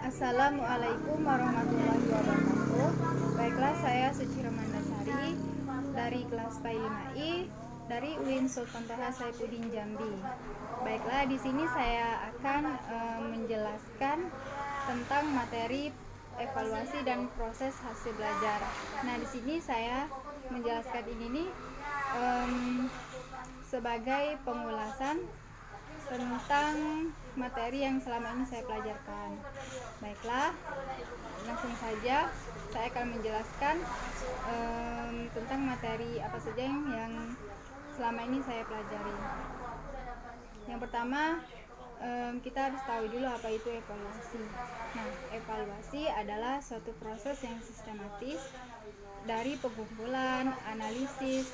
Assalamualaikum warahmatullahi wabarakatuh. Baiklah, saya Suci Romandasari dari kelas PAI 5I dari UIN Sultan Toha Saifuddin Jambi. Baiklah, di sini saya akan menjelaskan tentang materi evaluasi dan proses hasil belajar. Nah, di sini saya menjelaskan ini nih sebagai pengulasan tentang materi yang selama ini saya pelajarkan. Baiklah, langsung saja saya akan menjelaskan tentang materi apa saja yang selama ini saya pelajari. Yang pertama, kita harus tahu dulu apa itu evaluasi. Nah, evaluasi adalah suatu proses yang sistematis dari pengumpulan, analisis,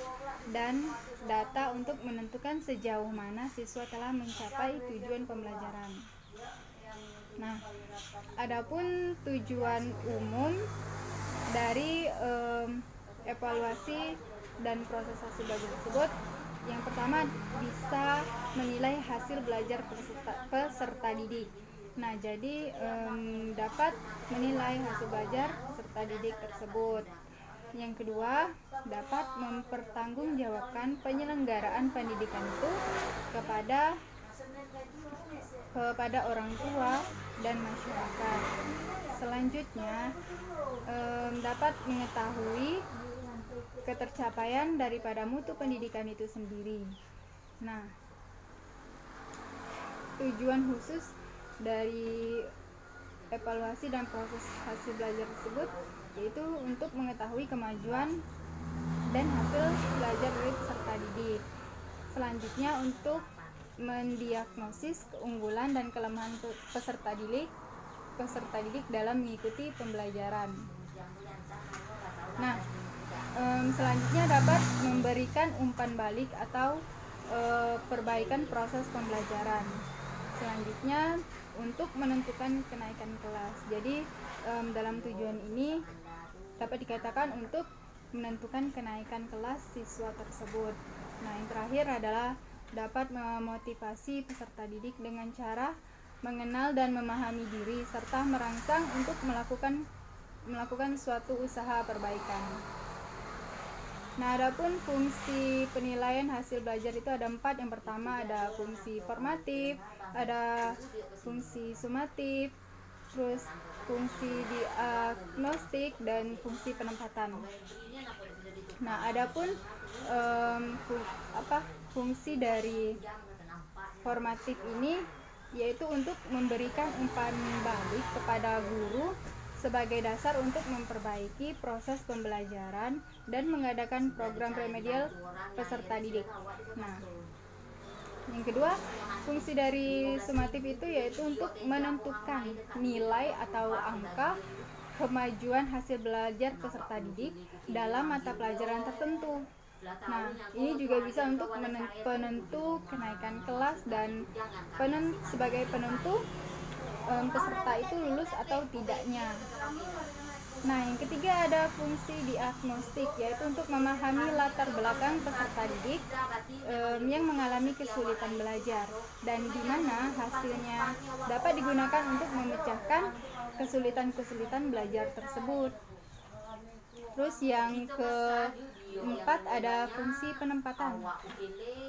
dan data untuk menentukan sejauh mana siswa telah mencapai tujuan pembelajaran. Nah, adapun tujuan umum dari evaluasi dan proses hasil belajar tersebut, yang pertama bisa menilai hasil belajar peserta didik. Nah, jadi dapat menilai hasil belajar peserta didik tersebut. Yang kedua, dapat mempertanggungjawabkan penyelenggaraan pendidikan itu kepada orang tua dan masyarakat. Selanjutnya, dapat mengetahui ketercapaian daripada mutu pendidikan itu sendiri. Nah, tujuan khusus dari evaluasi dan proses hasil belajar tersebut yaitu untuk mengetahui kemajuan dan hasil belajar dari peserta didik. Selanjutnya, untuk mendiagnosis keunggulan dan kelemahan peserta didik dalam mengikuti pembelajaran. Nah, selanjutnya dapat memberikan umpan balik atau perbaikan proses pembelajaran. Selanjutnya, untuk menentukan kenaikan kelas. Jadi dalam tujuan ini dapat dikatakan untuk menentukan kenaikan kelas siswa tersebut. Nah, yang terakhir adalah dapat memotivasi peserta didik dengan cara mengenal dan memahami diri serta merangsang untuk melakukan suatu usaha perbaikan. Nah, adapun fungsi penilaian hasil belajar itu ada 4. Yang pertama ada fungsi formatif, ada fungsi sumatif, terus fungsi diagnostik, dan fungsi penempatan. Nah, adapun fungsi dari formatif ini yaitu untuk memberikan umpan balik kepada guru sebagai dasar untuk memperbaiki proses pembelajaran dan mengadakan program remedial peserta didik. Nah, yang kedua, fungsi dari sumatif itu yaitu untuk menentukan nilai atau angka kemajuan hasil belajar peserta didik dalam mata pelajaran tertentu. Nah, ini juga bisa untuk penentu kenaikan kelas dan sebagai penentu peserta itu lulus atau tidaknya. Nah, yang ketiga ada fungsi diagnostik, yaitu untuk memahami latar belakang peserta didik yang mengalami kesulitan belajar dan di mana hasilnya dapat digunakan untuk memecahkan kesulitan belajar tersebut. Terus yang keempat ada fungsi penempatan.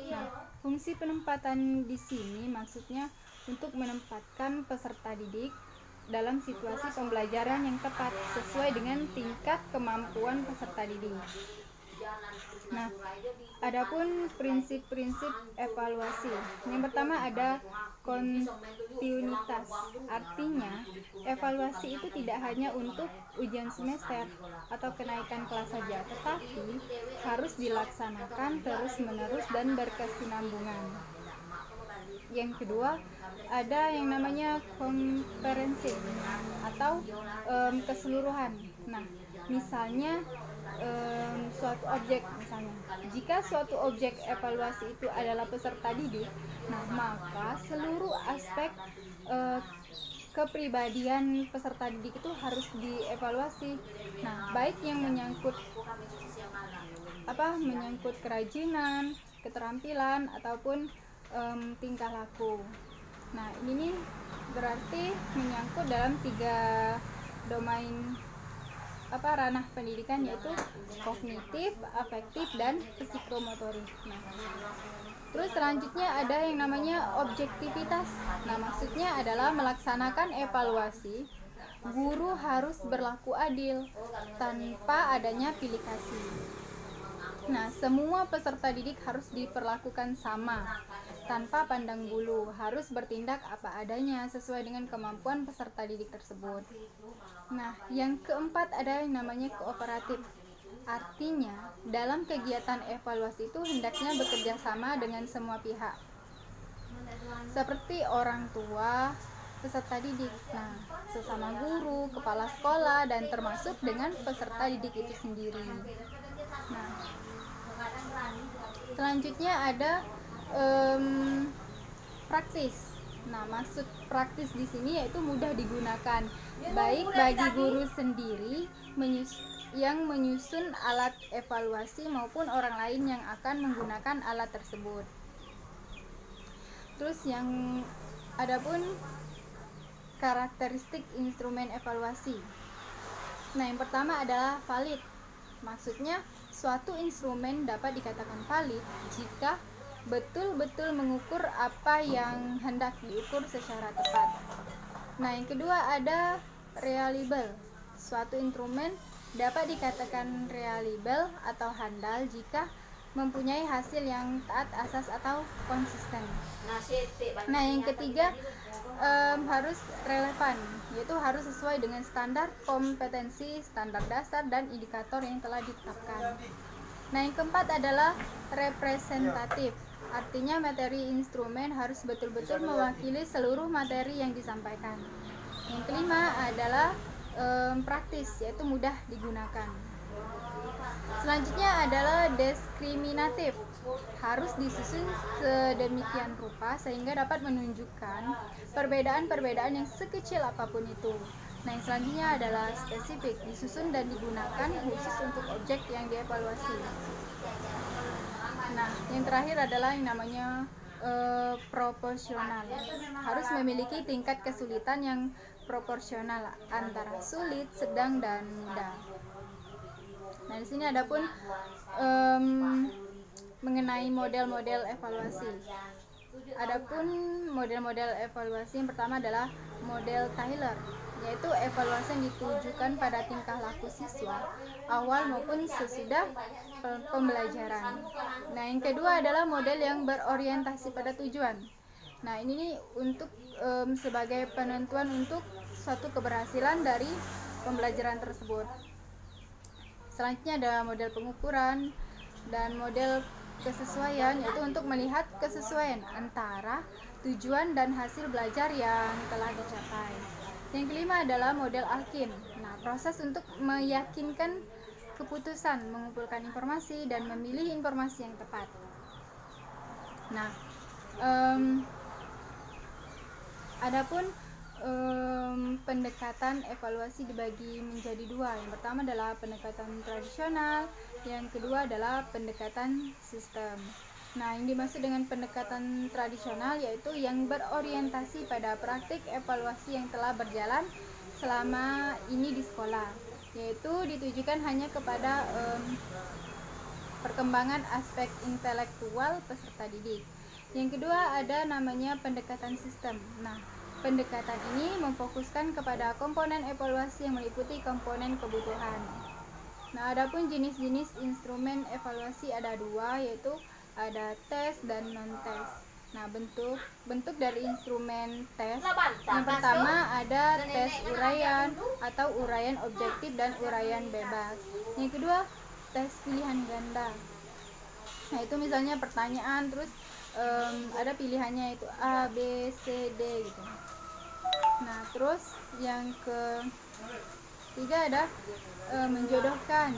Nah, fungsi penempatan di sini maksudnya untuk menempatkan peserta didik dalam situasi pembelajaran yang tepat sesuai dengan tingkat kemampuan peserta didik. Nah, adapun prinsip-prinsip evaluasi. Yang pertama ada kontinuitas. Artinya, evaluasi itu tidak hanya untuk ujian semester atau kenaikan kelas saja, tetapi harus dilaksanakan terus-menerus dan berkesinambungan. Yang kedua, ada yang namanya komprehensif atau keseluruhan. Nah, misalnya suatu objek, misalnya jika suatu objek evaluasi itu adalah peserta didik, nah maka seluruh aspek kepribadian peserta didik itu harus dievaluasi. Nah, baik yang menyangkut kerajinan, keterampilan, ataupun tingkah laku. Nah, ini nih berarti menyangkut dalam 3 domain ranah pendidikan, yaitu kognitif, afektif, dan psikomotorik. Nah, terus selanjutnya ada yang namanya objektivitas. Nah, maksudnya adalah melaksanakan evaluasi. Guru harus berlaku adil tanpa adanya pilih kasih. Nah, semua peserta didik harus diperlakukan sama tanpa pandang bulu, harus bertindak apa adanya sesuai dengan kemampuan peserta didik tersebut. Nah, yang keempat ada yang namanya kooperatif. Artinya, dalam kegiatan evaluasi itu hendaknya bekerja sama dengan semua pihak, seperti orang tua, peserta didik, nah, sesama guru, kepala sekolah, dan termasuk dengan peserta didik itu sendiri. Nah, selanjutnya ada praktis. Nah, maksud praktis di sini yaitu mudah digunakan, baik bagi guru sendiri yang menyusun alat evaluasi maupun orang lain yang akan menggunakan alat tersebut. Terus yang adapun karakteristik instrumen evaluasi. Nah, yang pertama adalah valid. Maksudnya suatu instrumen dapat dikatakan valid jika betul-betul mengukur apa yang hendak diukur secara tepat. Nah, yang kedua ada reliable. Suatu instrumen dapat dikatakan reliable atau handal jika mempunyai hasil yang taat asas atau konsisten. Nah, yang ketiga harus relevan, yaitu harus sesuai dengan standar kompetensi, standar dasar, dan indikator yang telah ditetapkan. Nah, yang keempat adalah representatif. Artinya materi instrumen harus betul-betul mewakili seluruh materi yang disampaikan. Yang kelima adalah praktis, yaitu mudah digunakan. Selanjutnya adalah diskriminatif. Harus disusun sedemikian rupa sehingga dapat menunjukkan perbedaan-perbedaan yang sekecil apapun itu. Nah, yang selanjutnya adalah spesifik, disusun dan digunakan khusus untuk objek yang dievaluasi. Nah, yang terakhir adalah yang namanya proporsional. Harus memiliki tingkat kesulitan yang proporsional antara sulit, sedang, dan mudah. Nah, di sini adapun mengenai model-model evaluasi. Adapun model-model evaluasi yang pertama adalah model Taylor, yaitu evaluasi yang ditujukan pada tingkah laku siswa awal maupun sesudah pembelajaran. Nah, yang kedua adalah model yang berorientasi pada tujuan. Nah, ini untuk sebagai penentuan untuk suatu keberhasilan dari pembelajaran tersebut. Selanjutnya ada model pengukuran dan model kesesuaian, yaitu untuk melihat kesesuaian antara tujuan dan hasil belajar yang telah dicapai. Yang kelima adalah model Alkin. Nah, proses untuk meyakinkan keputusan, mengumpulkan informasi, dan memilih informasi yang tepat. Nah, adapun pendekatan evaluasi dibagi menjadi dua. Yang pertama adalah pendekatan tradisional, yang kedua adalah pendekatan sistem. Nah, yang dimaksud dengan pendekatan tradisional yaitu yang berorientasi pada praktik evaluasi yang telah berjalan selama ini di sekolah, yaitu ditujukan hanya kepada perkembangan aspek intelektual peserta didik. Yang kedua ada namanya pendekatan sistem. Nah, pendekatan ini memfokuskan kepada komponen evaluasi yang meliputi komponen kebutuhan. Nah, adapun jenis-jenis instrumen evaluasi ada dua, yaitu ada tes dan non-tes. Nah, bentuk dari instrumen tes yang pertama ada tes uraian atau uraian objektif dan uraian bebas. Yang kedua tes pilihan ganda. Nah, itu misalnya pertanyaan terus ada pilihannya itu A, B, C, D gitu. Nah, terus yang ketiga ada menjodohkan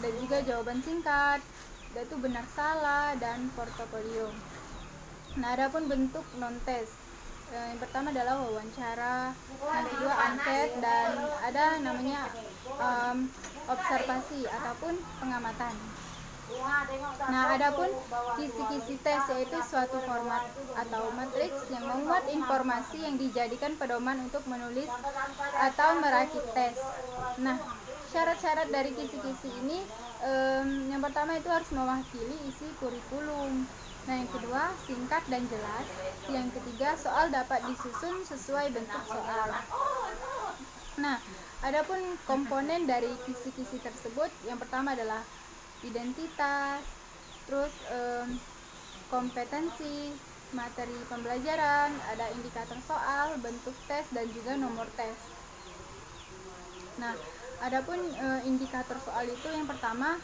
dan juga jawaban singkat, yaitu benar salah dan portofolio. Nah, adapun bentuk non-tes, yang pertama adalah wawancara, yang kedua angket, dan ada namanya observasi ataupun pengamatan. Nah, adapun kisi-kisi tes yaitu suatu format atau matriks yang memuat informasi yang dijadikan pedoman untuk menulis atau merakit tes. Nah, syarat-syarat dari kisi-kisi ini yang pertama itu harus mewakili isi kurikulum. Nah, yang kedua singkat dan jelas. Yang ketiga soal dapat disusun sesuai bentuk soal. Nah, adapun komponen dari kisi-kisi tersebut, yang pertama adalah identitas, terus kompetensi, materi pembelajaran, ada indikator soal, bentuk tes, dan juga nomor tes. Nah, adapun indikator soal itu yang pertama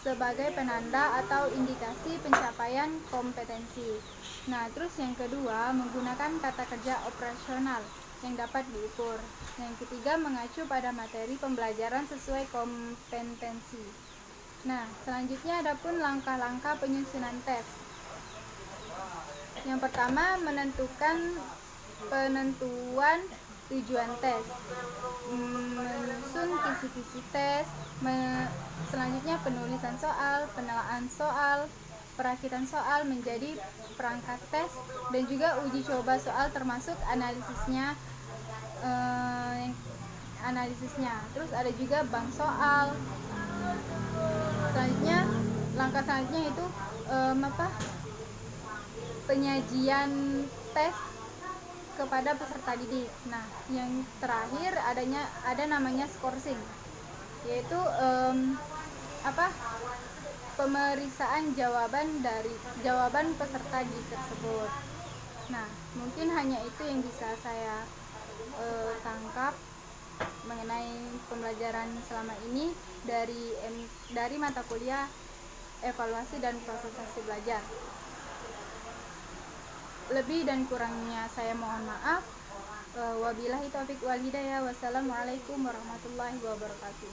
sebagai penanda atau indikasi pencapaian kompetensi. Nah, terus yang kedua menggunakan kata kerja operasional yang dapat diukur. Yang ketiga mengacu pada materi pembelajaran sesuai kompetensi. Nah, selanjutnya adapun langkah-langkah penyusunan tes. Yang pertama menentukan penentuan tujuan tes, menyusun kisi-kisi tes, selanjutnya penulisan soal, penelaan soal, perakitan soal menjadi perangkat tes, dan juga uji coba soal termasuk analisisnya. Terus ada juga bank soal. Selanjutnya langkah selanjutnya itu penyajian tes kepada peserta didik. Nah, yang terakhir ada namanya skorsing, yaitu pemeriksaan jawaban peserta didik tersebut. Nah, mungkin hanya itu yang bisa saya tangkap mengenai pembelajaran selama ini dari mata kuliah evaluasi dan prosesasi belajar. Lebih dan kurangnya saya mohon maaf. Wabillahi taufiq wal hidayah. Wassalamualaikum warahmatullahi wabarakatuh.